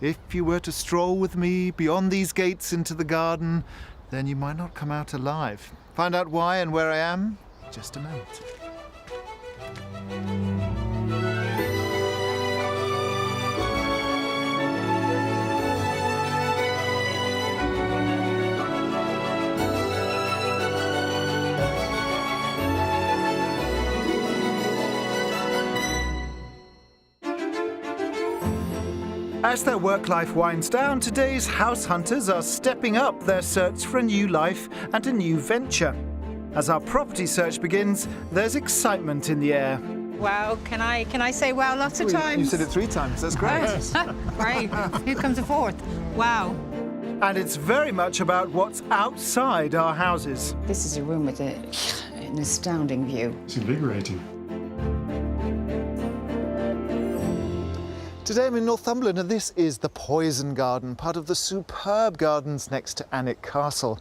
If you were to stroll with me beyond these gates into the garden, then you might not come out alive. Find out why and where I am in just a moment. As their work life winds down, today's house hunters are stepping up their search for a new life and a new venture. As our property search begins, there's excitement in the air. Wow, can I say wow lots of times? You said it 3 times, that's great. Great. Who comes a fourth? Wow. And it's very much about what's outside our houses. This is a room with an astounding view. It's invigorating. Today I'm in Northumberland and this is the Poison Garden, part of the superb gardens next to Alnwick Castle.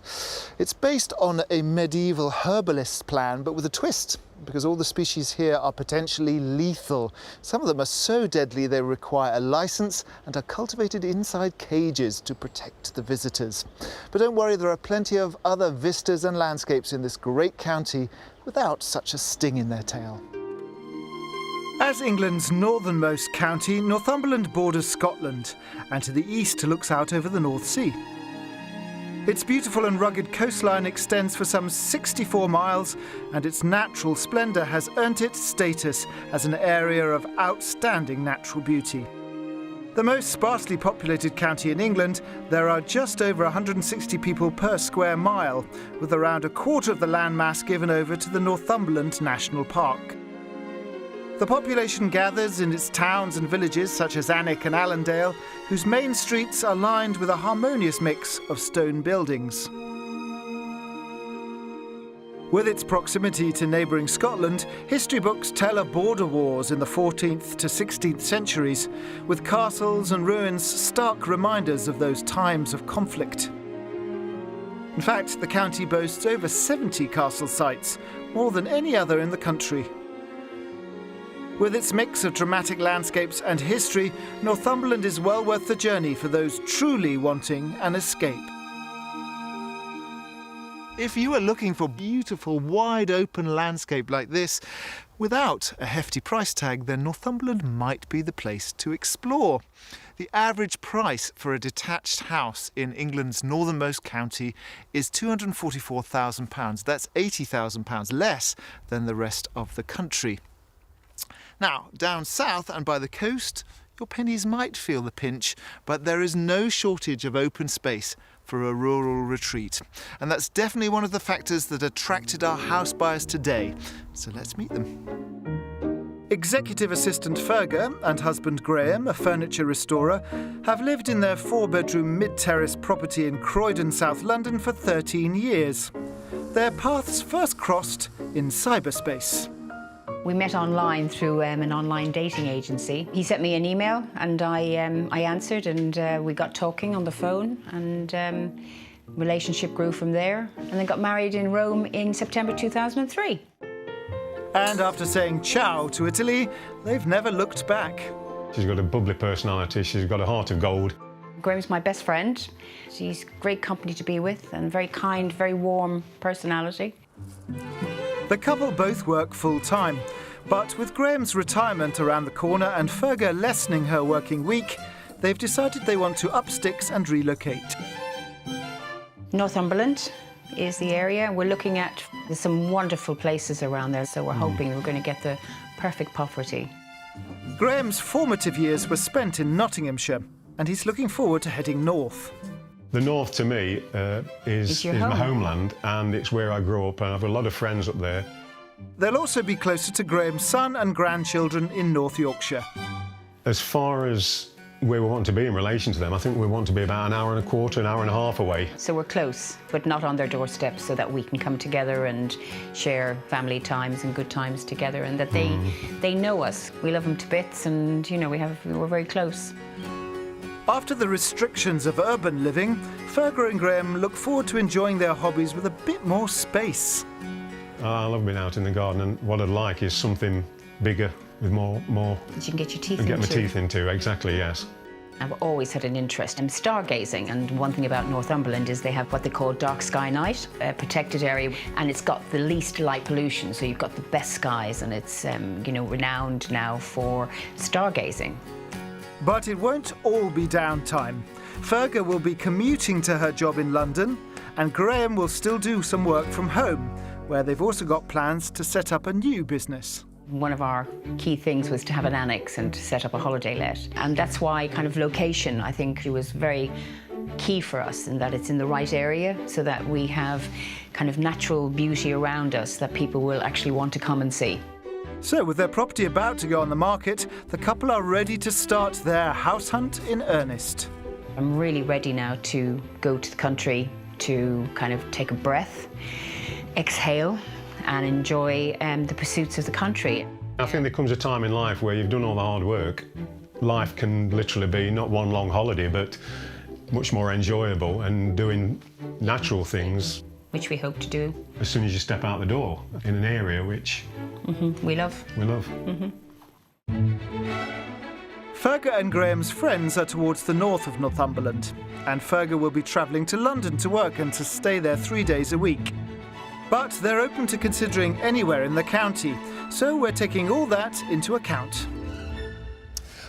It's based on a medieval herbalist plan, but with a twist, because all the species here are potentially lethal. Some of them are so deadly they require a licence and are cultivated inside cages to protect the visitors. But don't worry, there are plenty of other vistas and landscapes in this great county without such a sting in their tail. As England's northernmost county, Northumberland borders Scotland and to the east looks out over the North Sea. Its beautiful and rugged coastline extends for some 64 miles and its natural splendour has earned it status as an area of outstanding natural beauty. The most sparsely populated county in England, there are just over 160 people per square mile, with around a quarter of the landmass given over to the Northumberland National Park. The population gathers in its towns and villages such as Alnwick and Allendale, whose main streets are lined with a harmonious mix of stone buildings. With its proximity to neighbouring Scotland, history books tell of border wars in the 14th to 16th centuries, with castles and ruins stark reminders of those times of conflict. In fact, the county boasts over 70 castle sites, more than any other in the country. With its mix of dramatic landscapes and history, Northumberland is well worth the journey for those truly wanting an escape. If you are looking for beautiful, wide-open landscape like this, without a hefty price tag, then Northumberland might be the place to explore. The average price for a detached house in England's northernmost county is £244,000. That's £80,000 less than the rest of the country. Now, down south and by the coast, your pennies might feel the pinch, but there is no shortage of open space for a rural retreat. And that's definitely one of the factors that attracted our house buyers today. So let's meet them. Executive assistant Fergus and husband Graham, a furniture restorer, have lived in their 4-bedroom mid-terrace property in Croydon, South London for 13 years. Their paths first crossed in cyberspace. We met online through an online dating agency. He sent me an email and I answered and we got talking on the phone and relationship grew from there and then got married in Rome in September 2003. And after saying ciao to Italy, they've never looked back. She's got a bubbly personality, she's got a heart of gold. Graham's my best friend. She's great company to be with and very kind, very warm personality. The couple both work full-time, but with Graham's retirement around the corner and Fergus lessening her working week, they've decided they want to up sticks and relocate. Northumberland is the area. We're looking at, there's some wonderful places around there, so we're hoping we're going to get the perfect property. Graham's formative years were spent in Nottinghamshire, and he's looking forward to heading north. The north to me is my homeland, and it's where I grew up and I have a lot of friends up there. They'll also be closer to Graham's son and grandchildren in North Yorkshire. As far as where we want to be in relation to them, I think we want to be about an hour and a quarter, an hour and a half away. So we're close, but not on their doorstep, so that we can come together and share family times and good times together, and that they know us. We love them to bits, and you know we're very close. After the restrictions of urban living, Fergus and Graham look forward to enjoying their hobbies with a bit more space. I love being out in the garden, and what I'd like is something bigger with more That you can get your teeth and into. get my teeth into, exactly, yes. I've always had an interest in stargazing, and one thing about Northumberland is they have what they call dark sky night, a protected area, and it's got the least light pollution, so you've got the best skies, and it's renowned now for stargazing. But it won't all be downtime. Fergus will be commuting to her job in London, and Graham will still do some work from home, where they've also got plans to set up a new business. One of our key things was to have an annex and to set up a holiday let. And that's why kind of location, I think, was very key for us, in that it's in the right area so that we have kind of natural beauty around us that people will actually want to come and see. So, with their property about to go on the market, the couple are ready to start their house hunt in earnest. I'm really ready now to go to the country to kind of take a breath, exhale, and enjoy the pursuits of the country. I think there comes a time in life where you've done all the hard work. Life can literally be not one long holiday, but much more enjoyable, and doing natural things. Which we hope to do. As soon as you step out the door in an area which we love. we love. Fergus and Graham's friends are towards the north of Northumberland, and Fergus will be travelling to London to work and to stay there 3 days a week. But they're open to considering anywhere in the county, so we're taking all that into account.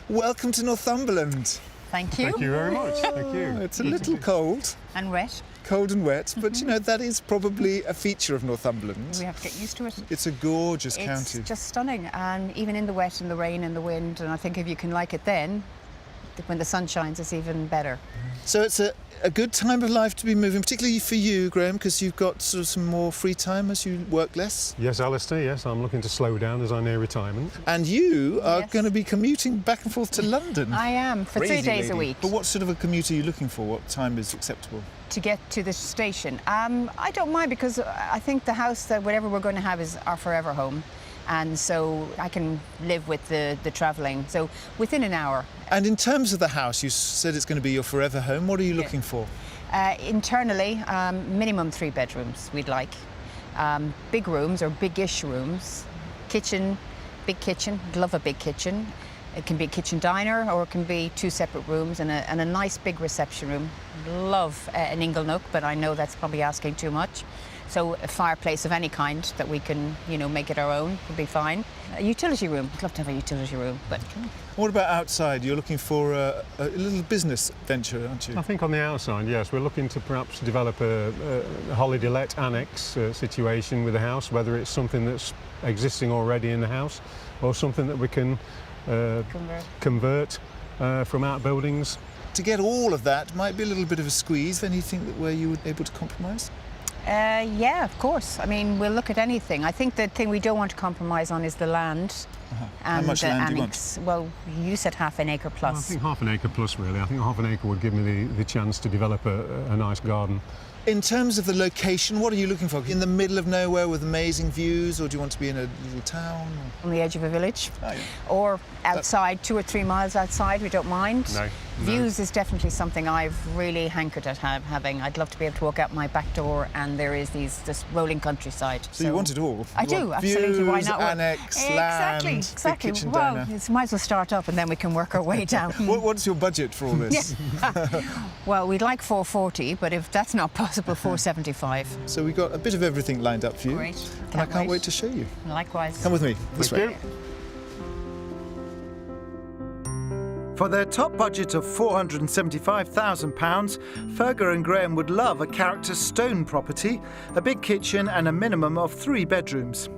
Welcome to Northumberland. Thank you. Thank you very much. Thank you. It's a little cold, And wet. cold and wet, but you know, that is probably a feature of Northumberland. We have to get used to it. It's a gorgeous It's county. just stunning, and even in the wet and the rain and the wind, and I think if you can like it then, when the sun shines, it's even better. So it's a good time of life to be moving, particularly for you, Graham, because you've got sort of some more free time as you work less. Yes, Alistair, yes, I'm looking to slow down as I near retirement. And you are Yes. going to be commuting back and forth to London. I am, for 3 Crazy days a lady. week. But what sort of a commute are you looking for? What time is acceptable? To get to the station. I don't mind, because I think the house, that whatever we're going to have, is our forever home. And so I can live with the travelling. So within an hour. And in terms of the house, you said it's going to be your forever home. What are you looking for? Internally, minimum 3 bedrooms we'd like. Big rooms, or big-ish rooms. Kitchen, big kitchen. I'd love a big kitchen. It can be a kitchen diner, or it can be 2 separate rooms and a nice big reception room. Love an ingle nook, but I know that's probably asking too much. So a fireplace of any kind that we can, make it our own would be fine. A utility room. I'd love to have a utility room, but What about outside? You're looking for a little business venture, aren't you? I think on the outside, yes, we're looking to perhaps develop a holiday let annex situation with the house, whether it's something that's existing already in the house or something that we can convert from outbuildings. To get all of that might be a little bit of a squeeze. Anything where you were able to compromise? yeah, of course. I mean, we'll look at anything. I think the thing we don't want to compromise on is the land. How And much the land do you annex. Well, you said half an acre plus. Well, I think half an acre plus, really. I think half an acre would give me the chance to develop a nice garden. In terms of the location, what are you looking for? In the middle of nowhere with amazing views, or do you want to be in a little town? On the edge of a village. Oh, yeah. Or outside, 2 or 3 miles outside, we don't mind. No. Views is definitely something I've really hankered at having. I'd love to be able to walk out my back door and there is this rolling countryside. So you want it all? I You do, want absolutely. Views, Why not? annex, land, Exactly. big kitchen Well, diner. might as well start up and then we can work our way down. What's your budget for all this? Well, we'd like 440, but if that's not possible, 475. So we've got a bit of everything lined up for you. Great. And I can't wait to show you. Likewise. Come with me, this way. Thank you. For their top budget of £475,000, Fergus and Graham would love a character stone property, a big kitchen and a minimum of 3 bedrooms.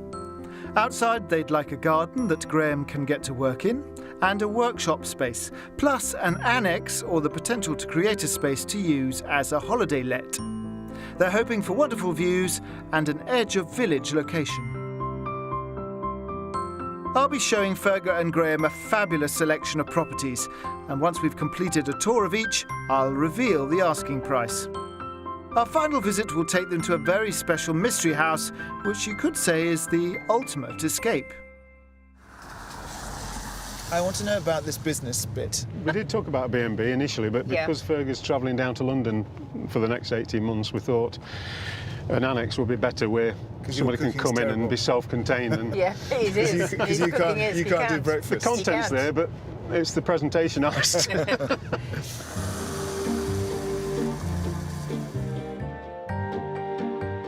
Outside, they'd like a garden that Graham can get to work in, and a workshop space, plus an annex or the potential to create a space to use as a holiday let. They're hoping for wonderful views and an edge of village location. I'll be showing Fergus and Graham a fabulous selection of properties, and once we've completed a tour of each, I'll reveal the asking price. Our final visit will take them to a very special mystery house, which you could say is the ultimate escape. I want to know about this business bit. We did talk about B&B initially, but Yeah. because Fergus is travelling down to London for the next 18 months, we thought an annex would be better where somebody can cooking's come in terrible. and be self-contained. And Yeah, it is. Because you can't do breakfast. the content's can't. there, but It's the presentation art.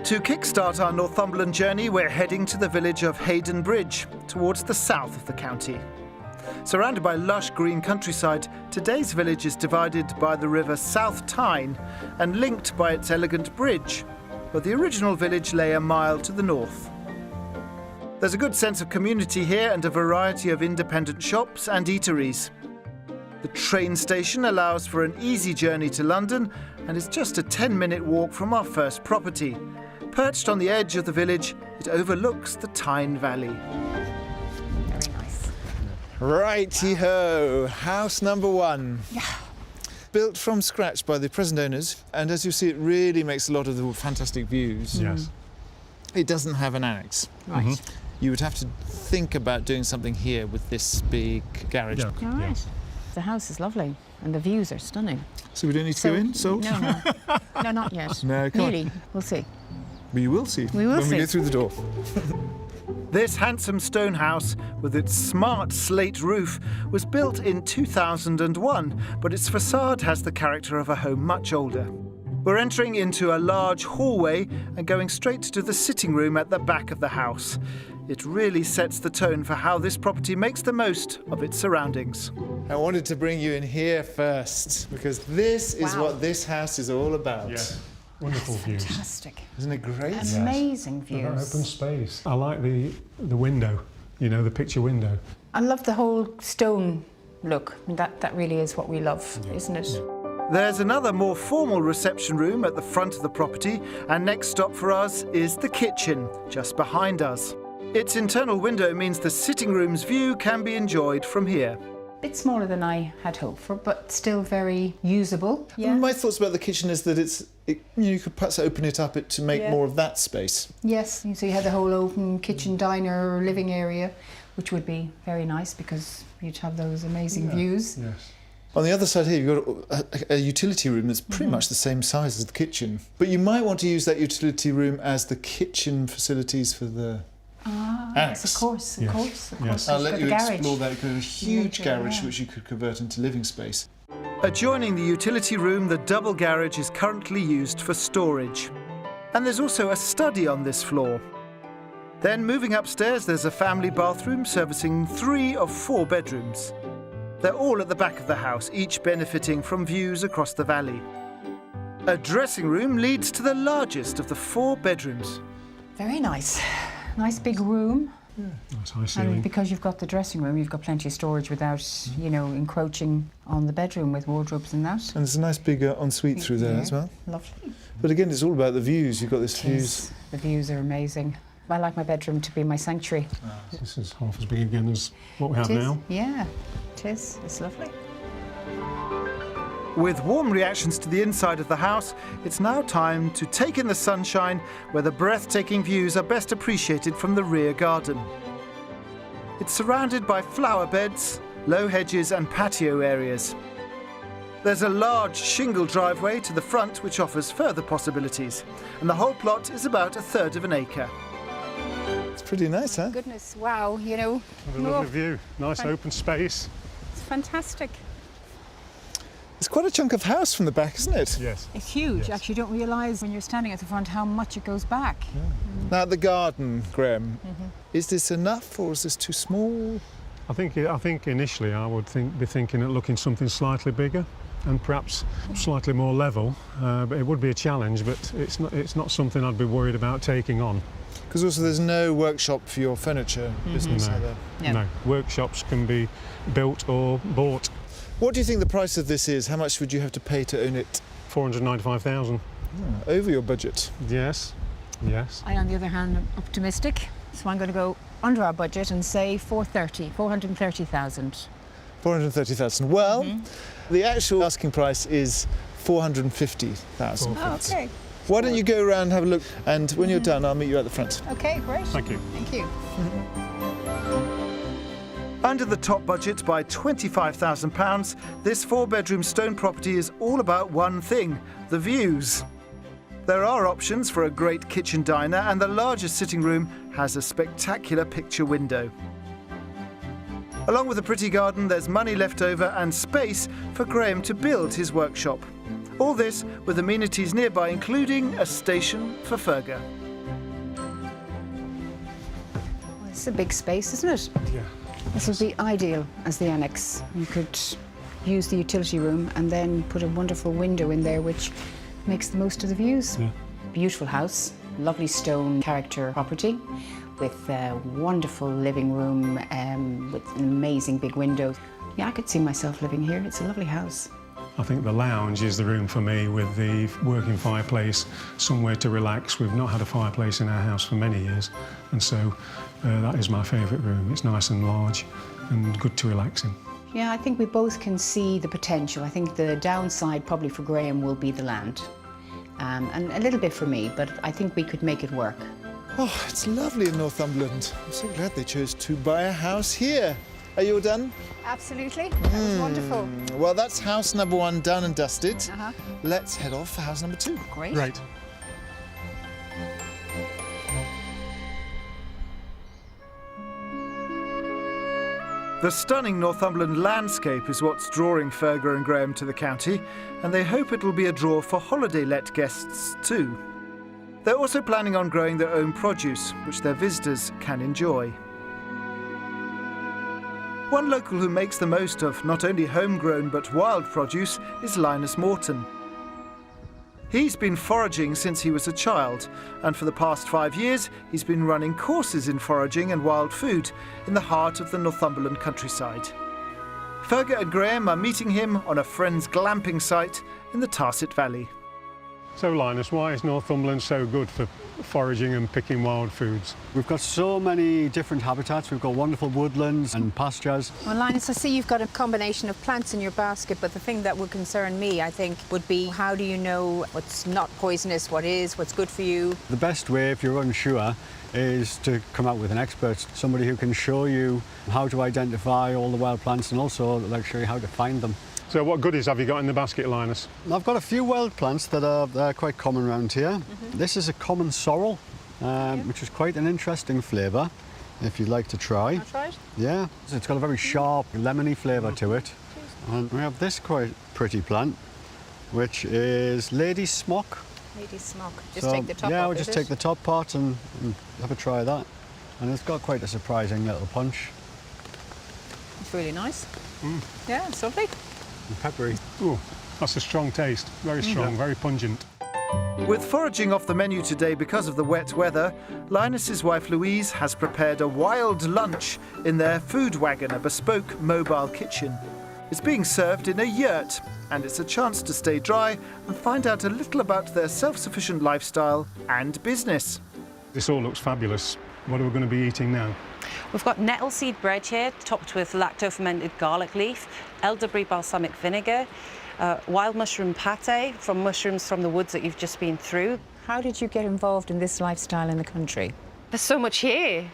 To kickstart our Northumberland journey, we're heading to the village of Hayden Bridge, towards the south of the county. Surrounded by lush green countryside, today's village is divided by the river South Tyne and linked by its elegant bridge, but the original village lay a mile to the north. There's a good sense of community here and a variety of independent shops and eateries. The train station allows for an easy journey to London and is just a 10-minute walk from our first property. Perched on the edge of the village, it overlooks the Tyne Valley. Very nice. Righty-ho, house number 1. Yeah. Built from scratch by the present owners, and as you see, it really makes a lot of the fantastic views. Yes. It doesn't have an annex. Right. You would have to think about doing something here with this big garage. Yeah. All right. The house is lovely and the views are stunning. So we don't need to go in, sold? No. No, not yet. No, come on. Nearly. We'll see. But you will see We will when see. we go through the door. This handsome stone house, with its smart slate roof, was built in 2001, but its facade has the character of a home much older. We're entering into a large hallway and going straight to the sitting room at the back of the house. It really sets the tone for how this property makes the most of its surroundings. I wanted to bring you in here first, because this is Wow. what this house is all about. Yeah. Wonderful views. Fantastic. Isn't it great? Amazing That open views. space. I like the window, you know, the picture window. I love the whole stone look. That really is what we love, isn't it? There's another more formal reception room at the front of the property, and next stop for us is the kitchen, just behind us. Its internal window means the sitting room's view can be enjoyed from here. Bit smaller than I had hoped for, but still very usable. Yeah. My thoughts about the kitchen is that you could perhaps open it up to make Yeah. more of that space. Yes, so you had the whole open kitchen, diner, living area, which would be very nice because you'd have those amazing views. Yes. On the other side here, you've got a utility room that's pretty much the same size as the kitchen. But you might want to use that utility room as the kitchen facilities for the Yes, of course, of Yes. course. Yes. I'll You've let got you the garage. explore that. You've got a huge Yeah. garage which you could convert into living space. Adjoining the utility room, the double garage is currently used for storage. And there's also a study on this floor. Then moving upstairs, there's a family bathroom servicing 3 of 4 bedrooms. They're all at the back of the house, each benefiting from views across the valley. A dressing room leads to the largest of the 4 bedrooms. Very nice. Nice big room. Nice high ceiling. And because you've got the dressing room, you've got plenty of storage without, encroaching on the bedroom with wardrobes and that. And there's a nice big ensuite through there as well. Lovely. But again, it's all about the views. You've got this views. The views are amazing. I like my bedroom to be my sanctuary. This is half as big again as what we have It is. now. Yeah, it is. It's lovely. With warm reactions to the inside of the house, it's now time to take in the sunshine, where the breathtaking views are best appreciated from the rear garden. It's surrounded by flower beds, low hedges and patio areas. There's a large shingle driveway to the front which offers further possibilities, and the whole plot is about 1/3 of an acre. It's pretty nice, huh? Goodness, wow, What a lovely view. Nice open space. It's fantastic. It's quite a chunk of house from the back, isn't it? Yes. It's huge. Yes. Actually, you don't realise when you're standing at the front how much it goes back. Now the garden, Graham, is this enough or is this too small? I think initially I would be thinking of looking something slightly bigger and perhaps slightly more level. But it would be a challenge, but it's not something I'd be worried about taking on. Because also there's no workshop for your furniture business, No. are there? Yeah. No, workshops can be built or bought. What do you think the price of this is? How much would you have to pay to own it? 495,000. Over your budget. Yes. Yes. I, on the other hand, am optimistic. So I'm going to go under our budget and say 430,000. 430,000. Well, the actual asking price is 450,000. Oh, okay. Why don't you go around and have a look, and when you're done, I'll meet you at the front. Okay, great. Thank you. Thank you. Under the top budget by £25,000, this 4-bedroom stone property is all about one thing: the views. There are options for a great kitchen diner, and the largest sitting room has a spectacular picture window. Along with a pretty garden, there's money left over and space for Graham to build his workshop. All this with amenities nearby, including a station for Fergus. Well, it's a big space, isn't it? Yeah. This would be ideal as the annex. You could use the utility room and then put a wonderful window in there which makes the most of the views. Yeah. Beautiful house, lovely stone character property with a wonderful living room with an amazing big window. Yeah, I could see myself living here. It's a lovely house. I think the lounge is the room for me, with the working fireplace, somewhere to relax. We've not had a fireplace in our house for many years, and so that is my favourite room. It's nice and large and good to relax in. Yeah, I think we both can see the potential. I think the downside probably for Graham will be the land. And a little bit for me, but I think we could make it work. Oh, it's lovely in Northumberland. I'm so glad they chose to buy a house here. Are you all done? Absolutely. That was wonderful. Well, that's house number 1 done and dusted. Let's head off for house number 2. Great. Great. The stunning Northumberland landscape is what's drawing Fergus and Graham to the county, and they hope it'll be a draw for holiday-let guests too. They're also planning on growing their own produce, which their visitors can enjoy. One local who makes the most of not only homegrown but wild produce is Linus Morton. He's been foraging since he was a child, and for the past 5 years he's been running courses in foraging and wild food in the heart of the Northumberland countryside. Fergus and Graham are meeting him on a friend's glamping site in the Tarset Valley. So Linus, why is Northumberland so good for foraging and picking wild foods? We've got so many different habitats. We've got wonderful woodlands and pastures. Well, Linus, I see you've got a combination of plants in your basket, but the thing that would concern me, I think, would be how do you know what's not poisonous, what is, what's good for you? The best way, if you're unsure, is to come out with an expert, somebody who can show you how to identify all the wild plants and also show you how to find them. So what goodies have you got in the basket, Linus? I've got a few wild plants that are quite common around here. This is a common sorrel, which is quite an interesting flavour, if you'd like to try. I'll try it. Yeah, it's got a very sharp, lemony flavour to it. And we have this quite pretty plant, which is lady's smock. Lady's smock. Just take the top yeah, off, we'll just take the top part and have a try of that. And it's got quite a surprising little punch. It's really nice. Yeah, it's lovely. And peppery. Ooh, that's a strong taste. Very strong, very pungent. With foraging off the menu today because of the wet weather, Linus's wife Louise has prepared a wild lunch in their food wagon, a bespoke mobile kitchen. It's being served in a yurt, and it's a chance to stay dry and find out a little about their self-sufficient lifestyle and business. This all looks fabulous. What are we going to be eating now? We've got nettle seed bread here, topped with lacto-fermented garlic leaf, elderberry balsamic vinegar, wild mushroom pate from mushrooms from the woods that you've just been through. How did you get involved in this lifestyle in the country? There's so much here,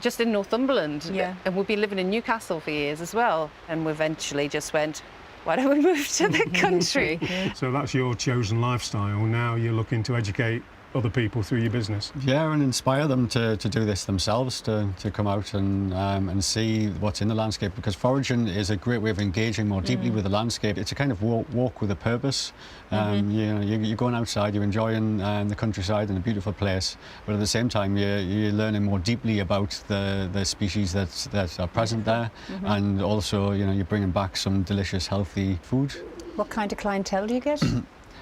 just in Northumberland. Yeah. And we've been living in Newcastle for years as well. And we eventually just went, why don't we move to the country? So that's your chosen lifestyle. Now you're looking to educate other people through your business. Yeah, and inspire them to do this themselves, to come out and see what's in the landscape, because foraging is a great way of engaging more deeply with the landscape. It's a kind of walk with a purpose. You know, you're going outside, you're enjoying the countryside and a beautiful place, but at the same time you're learning more deeply about the species that are present there, and also, you know, you're bringing back some delicious, healthy food. What kind of clientele do you get?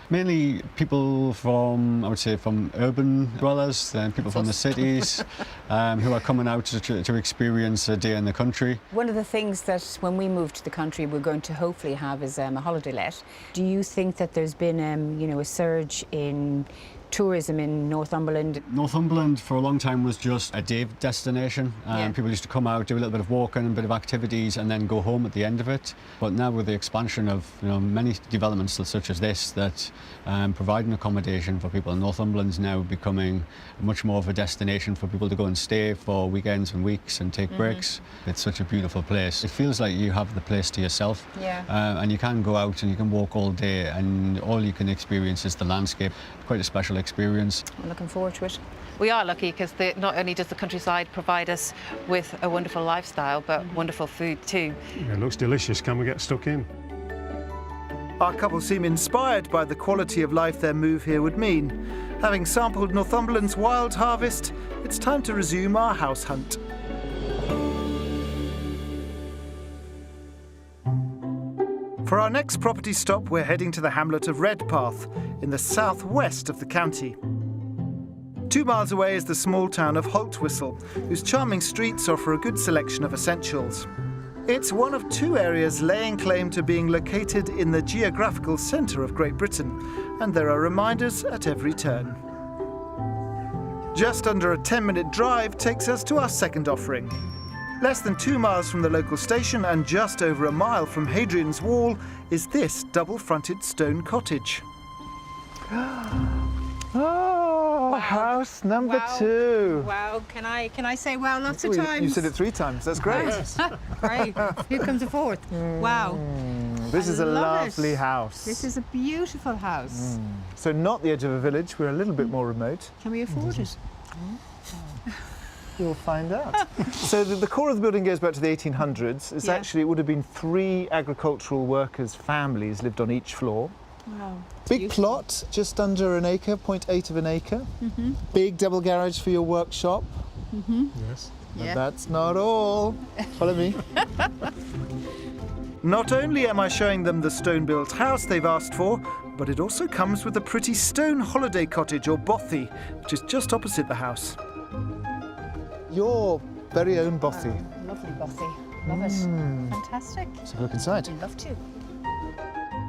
Mainly people from, I would say, from urban dwellers, people from the cities, who are coming out to experience a day in the country. One of the things that when we move to the country we're going to hopefully have is a holiday let. Do you think that there's been you know, a surge in tourism in Northumberland? Northumberland for a long time was just a day destination. People used to come out, do a little bit of walking, a bit of activities, and then go home at the end of it. But now with the expansion of, you know, many developments such as this that provide an accommodation for people, Northumberland's now becoming much more of a destination for people to go and stay for weekends and weeks and take breaks. It's such a beautiful place. It feels like you have the place to yourself. And you can go out and you can walk all day and all you can experience is the landscape. Quite a special experience. I'm looking forward to it. We are lucky because not only does the countryside provide us with a wonderful lifestyle, but wonderful food too. It looks delicious. Can we get stuck in? Our couple seem inspired by the quality of life their move here would mean. Having sampled Northumberland's wild harvest, it's time to resume our house hunt. For our next property stop, we're heading to the hamlet of Redpath in the southwest of the county. 2 miles away is the small town of Holtwhistle, whose charming streets offer a good selection of essentials. It's one of 2 areas laying claim to being located in the geographical centre of Great Britain, and there are reminders at every turn. Just under a 10-minute drive takes us to our second offering. Less than 2 miles from the local station and just over a mile from Hadrian's Wall is this double-fronted stone cottage. Oh, house number 2. Wow, can I say wow lots of Oh, times? you said it 3 times, that's great. Great. Here comes a fourth. Wow. This is a love lovely it. house. This is a beautiful house. So not the edge of a village, we're a little bit more remote. Can we afford it? You'll find out. So the core of the building goes back to the 1800s. It's Yeah. actually, it would have been 3 agricultural workers' families lived on each floor. Wow. Big plot, just under an acre, 0.8 of an acre. Big double garage for your workshop. Yes. But Yeah. that's not all. Follow me. Not only am I showing them the stone-built house they've asked for, but it also comes with a pretty stone holiday cottage, or bothy, which is just opposite the house. Your very own bothy. Oh, lovely bothy. Love it. Fantastic. Let's have a look inside. I'd love to.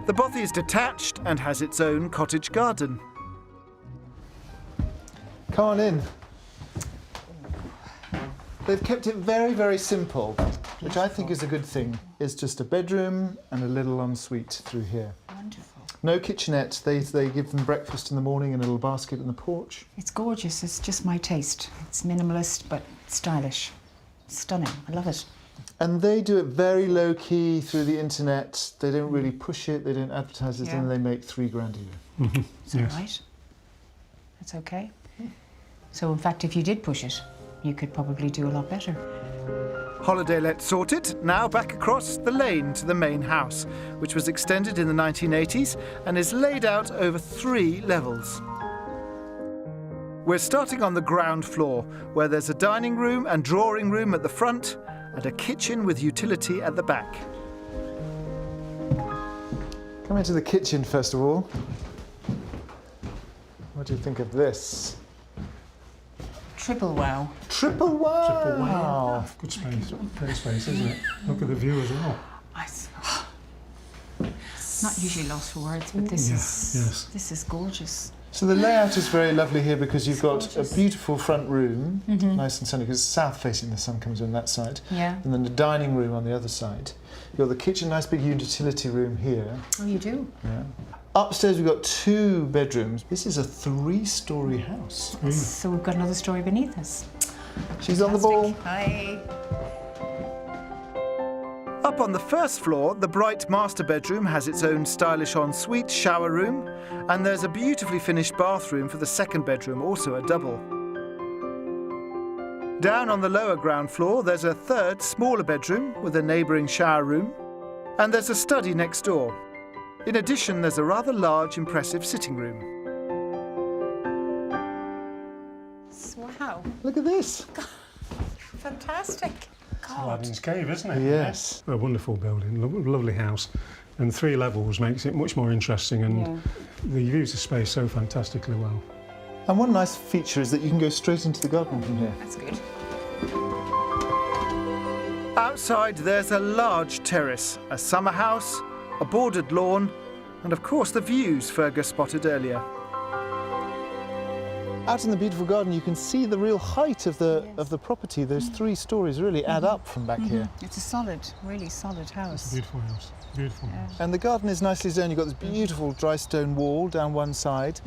The bothy is detached and has its own cottage garden. Come on in. They've kept it very, very simple, which I think is a good thing. It's just a bedroom and a little ensuite through here. Wonderful. No kitchenette. They give them breakfast in the morning in a little basket in the porch. It's gorgeous. It's just my taste. It's minimalist but stylish. Stunning. I love it. And they do it very low key through the internet. They don't really push it. They don't advertise it, Yeah. and they make £3 grand a year. It's all right. That's okay. So, in fact, if you did push it, you could probably do a lot better. Holiday let sorted, now back across the lane to the main house, which was extended in the 1980s and is laid out over 3 levels. We're starting on the ground floor, where there's a dining room and drawing room at the front and a kitchen with utility at the back. Come into the kitchen first of all. What do you think of this? Triple wow. Triple wow! Triple wow. Good space. Great space, isn't it? Look at the view as well. Not usually lost for words, but this is gorgeous. So the layout is very lovely here because you've got gorgeous. a beautiful front room, nice and sunny, because it's south facing, the sun comes in that side. Yeah. And then the dining room on the other side. You've got the kitchen, nice big utility room here. Oh, you do? Yeah. Upstairs we've got 2 bedrooms. This is a 3-storey house. So we've got another story beneath us. She's on the ball. Hi. Up on the first floor, the bright master bedroom has its own stylish ensuite shower room, and there's a beautifully finished bathroom for the second bedroom, also a double. Down on the lower ground floor, there's a 3rd, smaller bedroom with a neighbouring shower room, and there's a study next door. In addition, there's a rather large, impressive sitting room. Wow. Look at this. Fantastic. Aladdin's Cave, isn't it? Yes. A wonderful building, lovely house. And 3 levels makes it much more interesting, and they use the space so fantastically well. And one nice feature is that you can go straight into the garden from here. That's good. Outside, there's a large terrace, a summer house, a bordered lawn, and of course the views Fergus spotted earlier. Out in the beautiful garden, you can see the real height of the property. Those 3 stories really add up from back here. It's a solid, really solid house. Beautiful house. Beautiful house. And the garden is nicely zoned. You've got this beautiful dry stone wall down one side,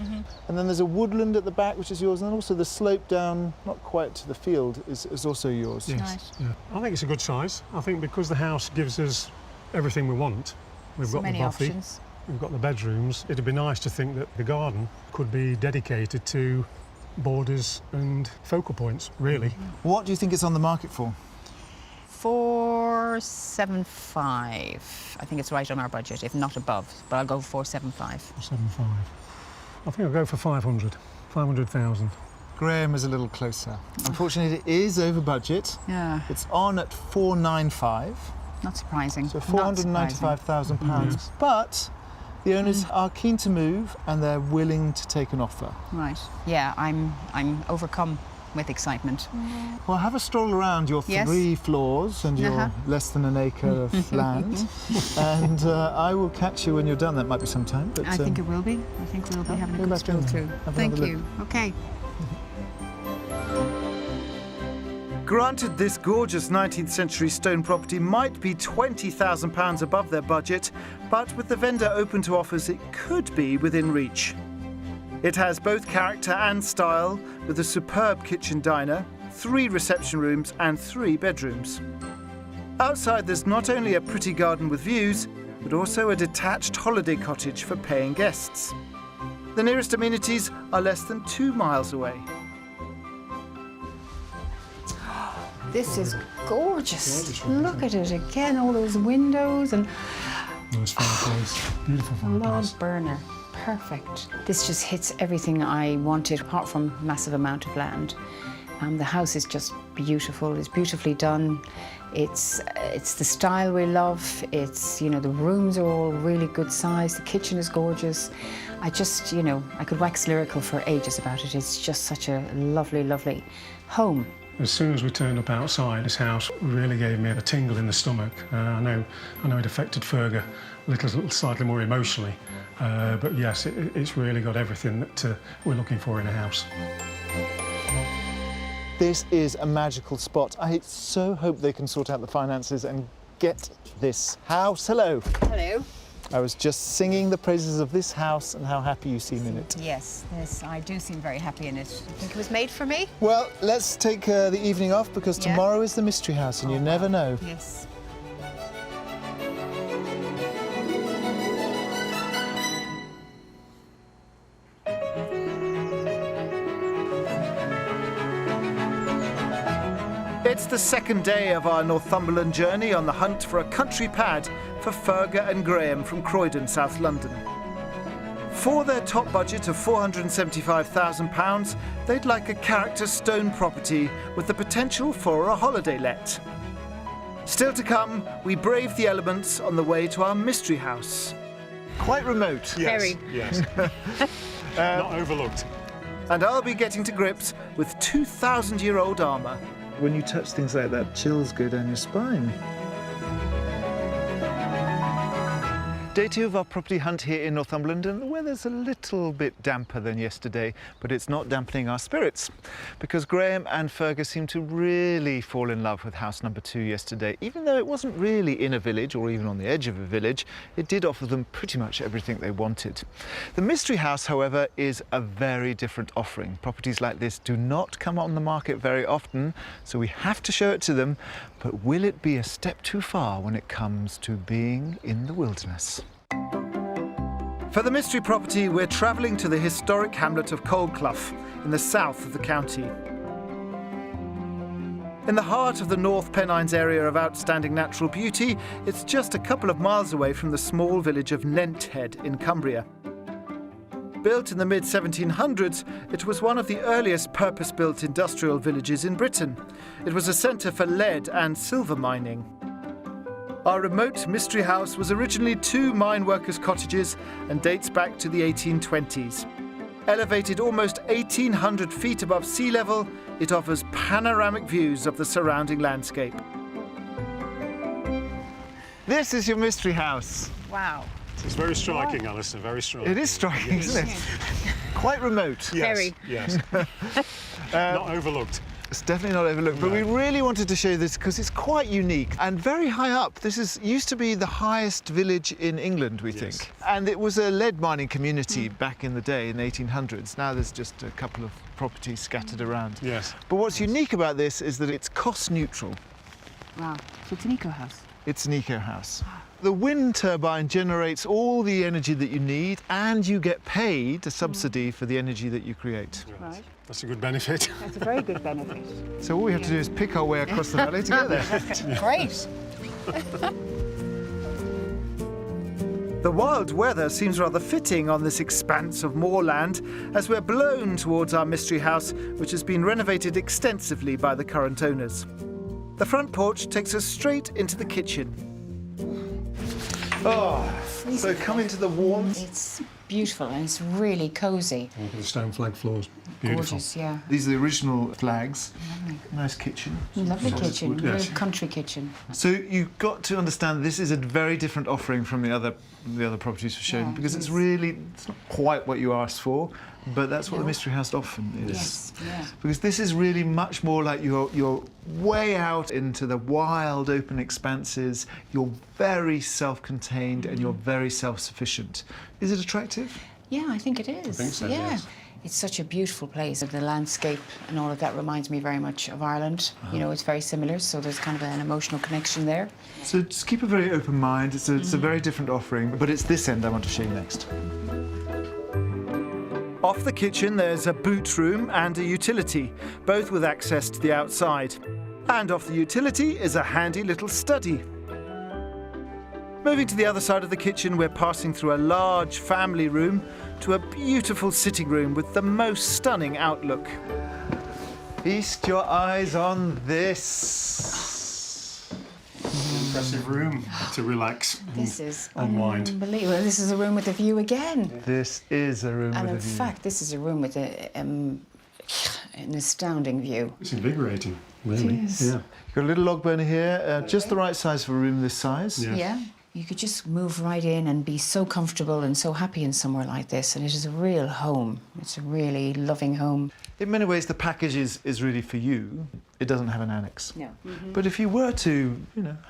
and then there's a woodland at the back, which is yours, and then also the slope down, not quite to the field, is also yours. Yes. Right. Yeah. I think it's a good size. I think because the house gives us everything we want. We've So got the many bothy. options. we've got the bedrooms. It'd be nice to think that the garden could be dedicated to borders and focal points, really. What do you think it's on the market for? 475. I think it's right on our budget, if not above, but I'll go 475. 75. I think I'll go for 500. 500,000. Graham is a little closer. Unfortunately, it is over budget. Yeah, It's on at 495, not surprising. so Not surprising. £495,000. But the owners are keen to move and they're willing to take an offer. Right. Yeah, I'm overcome with excitement. Well, have a stroll around your Yes. 3 floors and your less than an acre of land, and I will catch you when you're done. That might be some time, but I think it will be. I think we'll be having a go good back stroll in through. have Thank another you. Okay. Granted, this gorgeous 19th century stone property might be £20,000 above their budget, but with the vendor open to offers, it could be within reach. It has both character and style, with a superb kitchen diner, 3 reception rooms and 3 bedrooms. Outside, there's not only a pretty garden with views, but also a detached holiday cottage for paying guests. The nearest amenities are less than 2 miles away. This is gorgeous. Look at it again, all those windows and Nice fireplace. Beautiful log fireplace. burner. Perfect. This just hits everything I wanted, apart from a massive amount of land. The house is just beautiful. It's beautifully done. It's the style we love. It's, you know, the rooms are all really good size. The kitchen is gorgeous. I just, you know, I could wax lyrical for ages about it. It's just such a lovely, lovely home. As soon as we turned up outside, this house really gave me a tingle in the stomach. I know it affected Fergus a little slightly more emotionally, but yes, it's really got everything that we're looking for in a house. This is a magical spot. I so hope they can sort out the finances and get this house. Hello. Hello. I was just singing the praises of this house and how happy you seem in it. Yes, I do seem very happy in it. I think it was made for me. Well, let's take the evening off because Yeah. tomorrow is the mystery house and you never know. Yes. It's the second day of our Northumberland journey on the hunt for a country pad for Fergus and Graham from Croydon, South London. For their top budget of £475,000, they'd like a character stone property with the potential for a holiday let. Still to come, we brave the elements on the way to our mystery house. Quite remote. Very. Yes. Not overlooked. And I'll be getting to grips with 2,000-year-old armour. When you touch things like that, chills go down your spine. Day 2 of our property hunt here in Northumberland, and the weather's a little bit damper than yesterday, but it's not dampening our spirits because Graham and Fergus seemed to really fall in love with house number 2 yesterday. Even though it wasn't really in a village or even on the edge of a village, it did offer them pretty much everything they wanted. The mystery house, however, is a very different offering. Properties like this do not come on the market very often, so we have to show it to them. But will it be a step too far when it comes to being in the wilderness? For the mystery property, we're travelling to the historic hamlet of Coldclough in the south of the county. In the heart of the North Pennines area of outstanding natural beauty, it's just a couple of miles away from the small village of Nenthead in Cumbria. Built in the mid-1700s, it was one of the earliest purpose-built industrial villages in Britain. It was a centre for lead and silver mining. Our remote mystery house was originally 2 mine workers' cottages and dates back to the 1820s. Elevated almost 1,800 feet above sea level, it offers panoramic views of the surrounding landscape. This is your mystery house. Wow. It's very striking, Alistair, very striking. It is striking, isn't it? Quite remote. Yes, Very. yes. Not overlooked. It's definitely not overlooked, but we really wanted to show you this because it's quite unique and very high up. This used to be the highest village in England, we think. And it was a lead mining community back in the day, in the 1800s. Now there's just a couple of properties scattered around. Yes. But what's unique about this is that it's cost neutral. Wow. So it's an eco house. It's an eco house. The wind turbine generates all the energy that you need, and you get paid a subsidy for the energy that you create. Right. That's a good benefit. That's a very good benefit. So all we have to do is pick our way across the valley to get there. Great. The wild weather seems rather fitting on this expanse of moorland as we're blown towards our mystery house, which has been renovated extensively by the current owners. The front porch takes us straight into the kitchen. Oh, so come into the warmth. It's beautiful and it's really cosy. Look at the stone flag floors. Beautiful. Gorgeous, yeah. These are the original flags. Nice kitchen. Lovely kitchen, wood, real yes. country kitchen. So you've got to understand this is a very different offering from the other properties we've shown, Yeah, because it it's is. really, it's not quite what you asked for, but that's what the mystery house often is. Yes, yeah. Because this is really much more like you're way out into the wild open expanses. You're very self-contained and you're very self-sufficient. Is it attractive? Yeah, I think it is. I think so, yeah. yes. It's such a beautiful place. The landscape and all of that reminds me very much of Ireland. You know, it's very similar, so there's kind of an emotional connection there. So just keep a very open mind. It's a very different offering, but it's this end I want to show you next. Off the kitchen, there's a boot room and a utility, both with access to the outside. And off the utility is a handy little study. Moving to the other side of the kitchen, we're passing through a large family room to a beautiful sitting room with the most stunning outlook. Feast your eyes on this. Impressive room to relax This is unwind. unbelievable. This is a room with a view again. This is a room And with in a view. fact, this is a room with an astounding view. It's invigorating, really. It is. Yeah. You've got a little log burner here, just the right size for a room this size. Yeah. Yeah. You could just move right in and be so comfortable and so happy in somewhere like this. And it is a real home. It's a really loving home. In many ways, the package is really for you. It doesn't have an annex. No. But if you were to,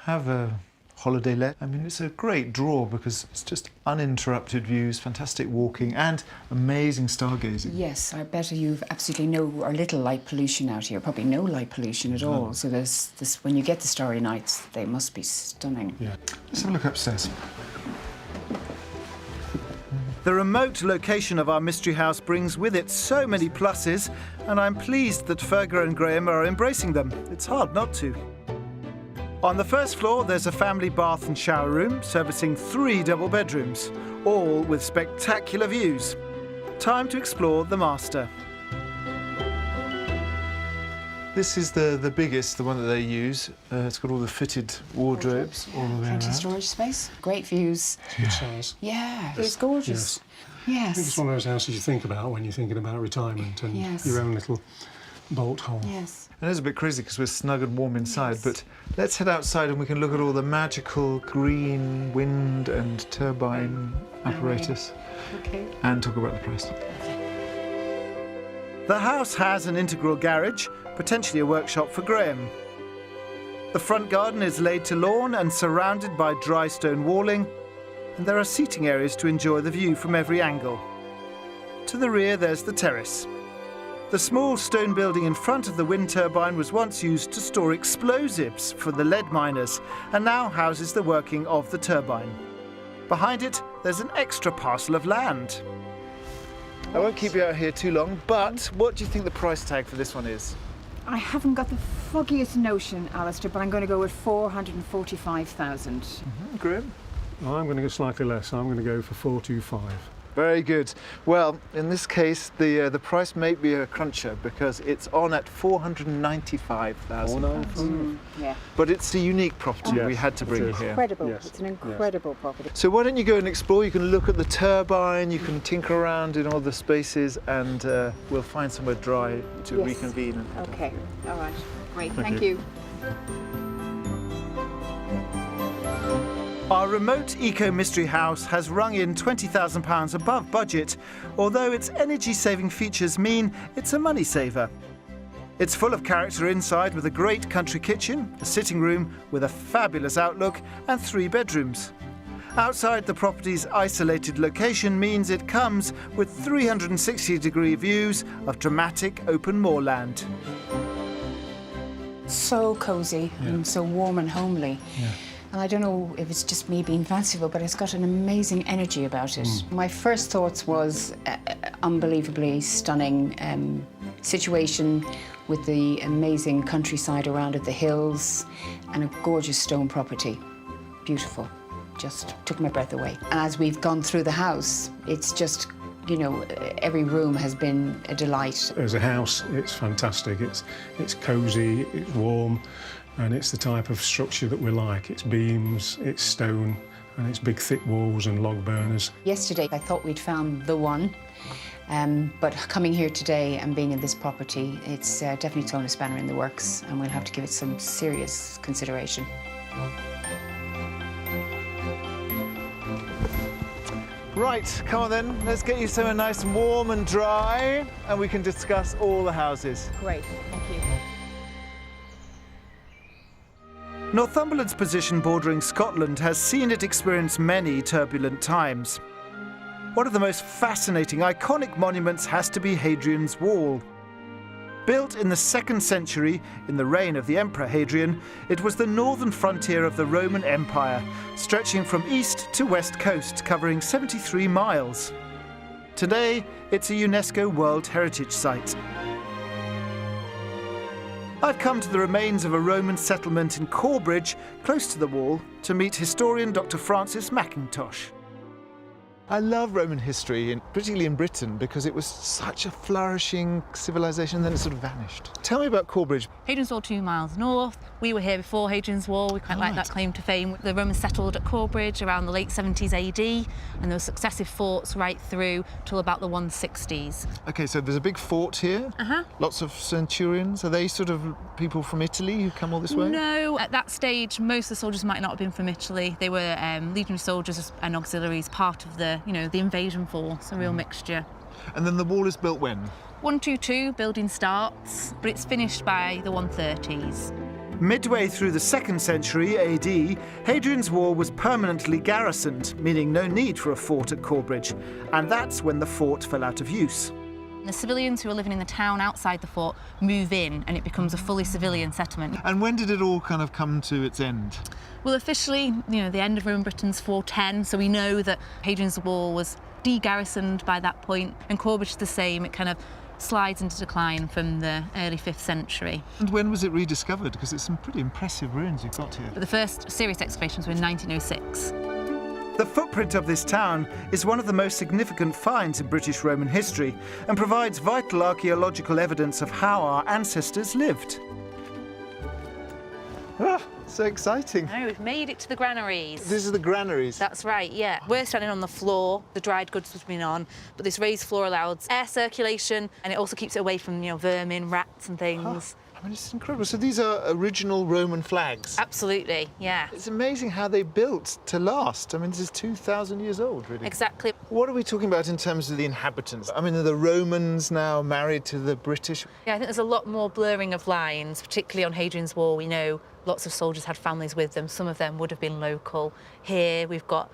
have a holiday let, I mean, it's a great draw because it's just uninterrupted views, fantastic walking, and amazing stargazing. Yes, I bet you've absolutely no or little light pollution out here. Probably no light pollution at all. So there's this, when you get the starry nights, they must be stunning. Yeah. Let's have a look upstairs. The remote location of our mystery house brings with it so many pluses, and I'm pleased that Fergus and Graham are embracing them. It's hard not to. On the first floor, there's a family bath and shower room servicing 3 double bedrooms, all with spectacular views. Time to explore the master. This is the biggest, the one that they use. It's got all the fitted wardrobes all the way Plenty of around. storage space. Great views. Good size. Yeah, it's gorgeous. I think it's Yes. one of those houses you think about when you're thinking about retirement and Yes. your own little bolt hole. Yes. It is a bit crazy because we're snug and warm inside, but let's head outside and we can look at all the magical green wind and turbine apparatus Okay. and talk about the price. The house has an integral garage, potentially a workshop for Graham. The front garden is laid to lawn and surrounded by dry stone walling, and there are seating areas to enjoy the view from every angle. To the rear, there's the terrace. The small stone building in front of the wind turbine was once used to store explosives for the lead miners and now houses the working of the turbine. Behind it, there's an extra parcel of land. I won't keep you out here too long, but what do you think the price tag for this one is? I haven't got the foggiest notion, Alistair, but I'm going to go with 445,000. Graham? I'm going to go slightly less. I'm going to go for 425. Very good. Well, in this case, the price may be a cruncher because it's on at 495,000. Yeah. But it's a unique property. Yes, We had to it bring it is. here. Incredible. Yes. It's an incredible property. So why don't you go and explore? You can look at the turbine, you can tinker around in all the spaces, and we'll find somewhere dry to Yes. reconvene. And head Okay. off. All right. Great. Thank Thank you. you. Our remote eco-mystery house has rung in £20,000 above budget, although its energy-saving features mean it's a money saver. It's full of character inside with a great country kitchen, a sitting room with a fabulous outlook and 3 bedrooms. Outside the property's isolated location means it comes with 360-degree views of dramatic open moorland. So cosy and so warm and homely. And I don't know if it's just me being fanciful, but it's got an amazing energy about it. My first thoughts was unbelievably stunning situation with the amazing countryside around it, the hills, and a gorgeous stone property. Beautiful. Just took my breath away. And as we've gone through the house, it's just, you know, every room has been a delight. As a house, it's fantastic. It's cosy, it's warm, and it's the type of structure that we like. It's beams, it's stone, and it's big thick walls and log burners. Yesterday, I thought we'd found the one, but coming here today and being in this property, it's definitely thrown a spanner in the works, and we'll have to give it some serious consideration. Right, come on then, let's get you somewhere nice and warm and dry, and we can discuss all the houses. Great, thank you. Northumberland's position bordering Scotland has seen it experience many turbulent times. One of the most fascinating, iconic monuments has to be Hadrian's Wall. Built in the 2nd century, in the reign of the Emperor Hadrian, it was the northern frontier of the Roman Empire, stretching from east to west coast, covering 73 miles. Today, it's a UNESCO World Heritage Site. I've come to the remains of a Roman settlement in Corbridge, close to the wall, to meet historian Dr. Francis Mackintosh. I love Roman history, particularly in Britain, because it was such a flourishing civilization and then it sort of vanished. Tell me about Corbridge. Hadrian's Wall 2 miles north. We were here before Hadrian's Wall. We quite like that claim to fame. The Romans settled at Corbridge around the late 70s AD, and there were successive forts right through till about the 160s. OK, so there's a big fort here. Lots of centurions. Are they sort of people from Italy who come all this way? No, at that stage, most of the soldiers might not have been from Italy. They were legionary soldiers and auxiliaries, part of the, you know, the invasion force, a real mixture. And then the wall is built when? 122, building starts, but it's finished by the 130s. Midway through the 2nd century AD, Hadrian's Wall was permanently garrisoned, meaning no need for a fort at Corbridge. And that's when the fort fell out of use. The civilians who are living in the town outside the fort move in, and it becomes a fully civilian settlement. And when did it all kind of come to its end? Well, officially, you know, the end of Roman Britain's 410, so we know that Hadrian's Wall was de-garrisoned by that point, and Corbridge is the same. It kind of slides into decline from the early 5th century. And when was it rediscovered? Because it's some pretty impressive ruins you've got here. But the first serious excavations were in 1906. The footprint of this town is one of the most significant finds in British Roman history and provides vital archaeological evidence of how our ancestors lived. Ah, so exciting. Oh, we've made it to the granaries. These are the granaries. That's right, yeah. We're standing on the floor, the dried goods have been on, but this raised floor allows air circulation, and it also keeps it away from, you know, vermin, rats and things. I mean, it's incredible. So these are original Roman flags? Absolutely, yeah. It's amazing how they built to last. I mean, this is 2,000 years old, really. Exactly. What are we talking about in terms of the inhabitants? I mean, are the Romans now married to the British? Yeah, I think there's a lot more blurring of lines, particularly on Hadrian's Wall. We know lots of soldiers had families with them. Some of them would have been local. Here we've got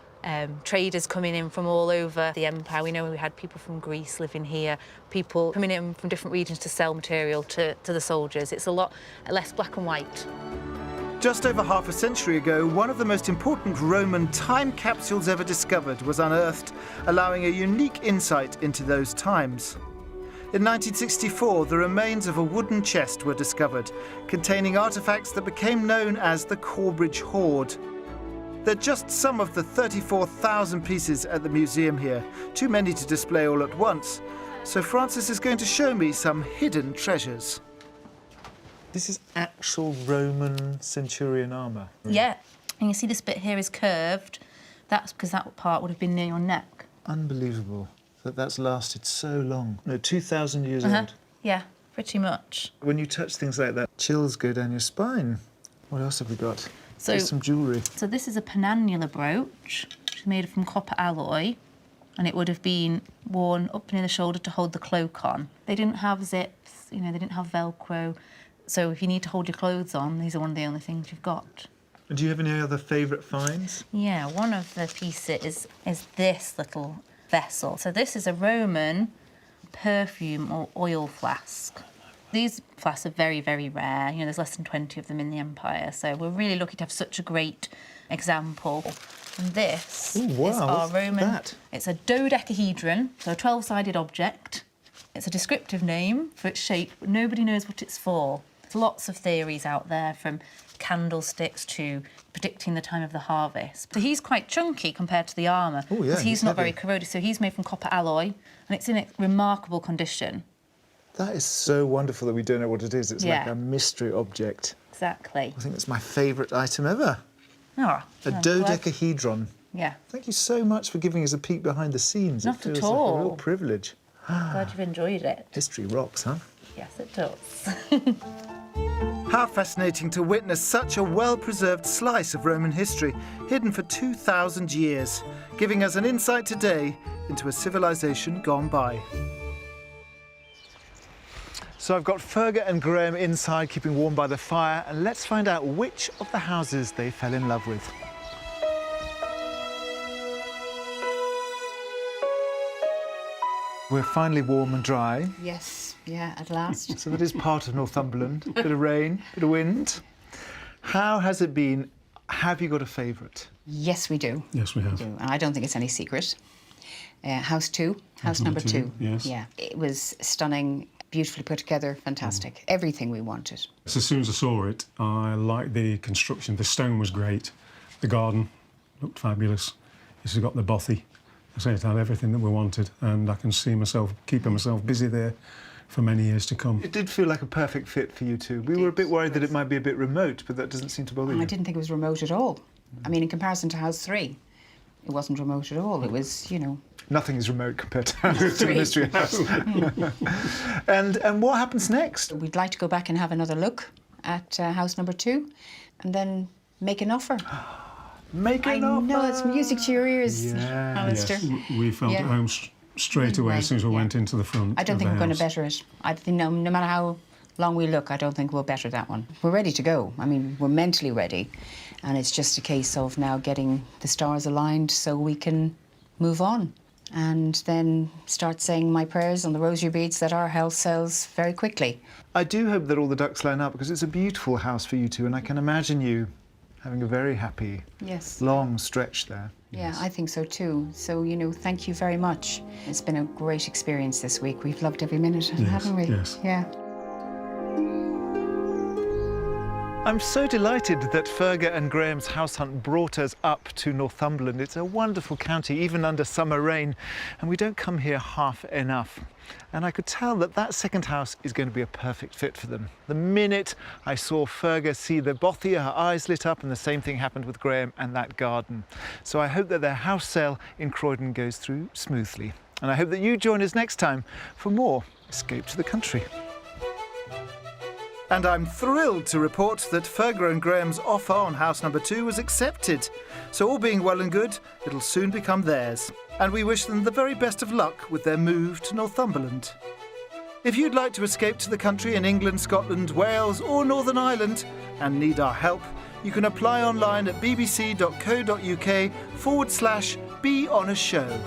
traders coming in from all over the empire. We know we had people from Greece living here, people coming in from different regions to sell material to the soldiers. It's a lot less black and white. Just over half a century ago, one of the most important Roman time capsules ever discovered was unearthed, allowing a unique insight into those times. In 1964, the remains of a wooden chest were discovered, containing artefacts that became known as the Corbridge Hoard. They're just some of the 34,000 pieces at the museum here, too many to display all at once. So Francis is going to show me some hidden treasures. This is actual Roman centurion armour. Yeah, and you see this bit here is curved. That's because that part would have been near your neck. Unbelievable that that's lasted so long. No, 2,000 years old. Yeah, pretty much. When you touch things like that, chills go down your spine. What else have we got? So, there's some jewellery. So this is a penannular brooch, which is made from copper alloy, and it would have been worn up near the shoulder to hold the cloak on. They didn't have zips, you know, they didn't have Velcro. So if you need to hold your clothes on, these are one of the only things you've got. And do you have any other favourite finds? Yeah, one of the pieces is this little vessel. So this is a Roman perfume or oil flask. These flasks are very, very rare. You know, there's less than 20 of them in the empire. So we're really lucky to have such a great example. And this Ooh, wow, is our what's Roman. that? It's a dodecahedron, so a 12-sided object. It's a descriptive name for its shape, but nobody knows what it's for. There's lots of theories out there, from candlesticks to predicting the time of the harvest. So he's quite chunky compared to the armour, Oh, yeah, because he's he's not heavy. very corrosive. So he's made from copper alloy, and it's in a remarkable condition. That is so wonderful that we don't know what it is. It's like Yeah. a mystery object. Exactly. I think it's my favourite item ever. Oh, A I'm glad- dodecahedron. Yeah, Thank you so much for giving us a peek behind the scenes. Not it feels at like a real all. privilege. glad you've enjoyed it. History rocks, huh? Yes, it does. How fascinating to witness such a well-preserved slice of Roman history, hidden for 2,000 years, giving us an insight today into a civilization gone by. So I've got Fergus and Graham inside, keeping warm by the fire, and let's find out which of the houses they fell in love with. We're finally warm and dry. Yes, yeah, at last. So that is part of Northumberland. Bit of rain, bit of wind. How has it been? Have you got a favourite? Yes, we do. Yes, we have. And I don't think it's any secret. House 2, house number 2. yes. Yeah, it was stunning, beautifully put together, fantastic. Everything we wanted. So as soon as I saw it, I liked the construction. The stone was great. The garden looked fabulous. It's got the bothy. I say it had everything that we wanted, and I can see myself keeping myself busy there for many years to come. It did feel like a perfect fit for you two. We were a bit worried that it might be a bit remote, but that doesn't seem to bother you. I didn't think it was remote at all. I mean, in comparison to house 3, it wasn't remote at all. It was, you know... Nothing is remote compared to the Mystery House. And what happens next? We'd like to go back and have another look at house number 2 and then make an offer. Make I an offer. know, it's music to your ears, Yes. Alistair. We felt Yeah. at home straight away as soon as we Yeah. went into the front. I don't of think the we're going to house. better it. I think no matter how long we look, I don't think we'll better that one. We're ready to go. I mean, we're mentally ready. And it's just a case of now getting the stars aligned so we can move on. And then start saying my prayers on the rosary beads that our house sells very quickly. I do hope that all the ducks line up, because it's a beautiful house for you two, and I can imagine you having a very happy, Yes. long stretch there. Yeah, I think so too. So, you know, thank you very much. It's been a great experience this week. We've loved every minute, haven't we? yes. Yeah. I'm so delighted that Fergus and Graham's house hunt brought us up to Northumberland. It's a wonderful county, even under summer rain, and we don't come here half enough. And I could tell that that second house is going to be a perfect fit for them. The minute I saw Fergus see the bothy, her eyes lit up, and the same thing happened with Graham and that garden. So I hope that their house sale in Croydon goes through smoothly. And I hope that you join us next time for more Escape to the Country. And I'm thrilled to report that Fergus and Graham's offer on house number 2 was accepted. So all being well and good, it'll soon become theirs. And we wish them the very best of luck with their move to Northumberland. If you'd like to escape to the country in England, Scotland, Wales or Northern Ireland and need our help, you can apply online at bbc.co.uk/Be On A Show.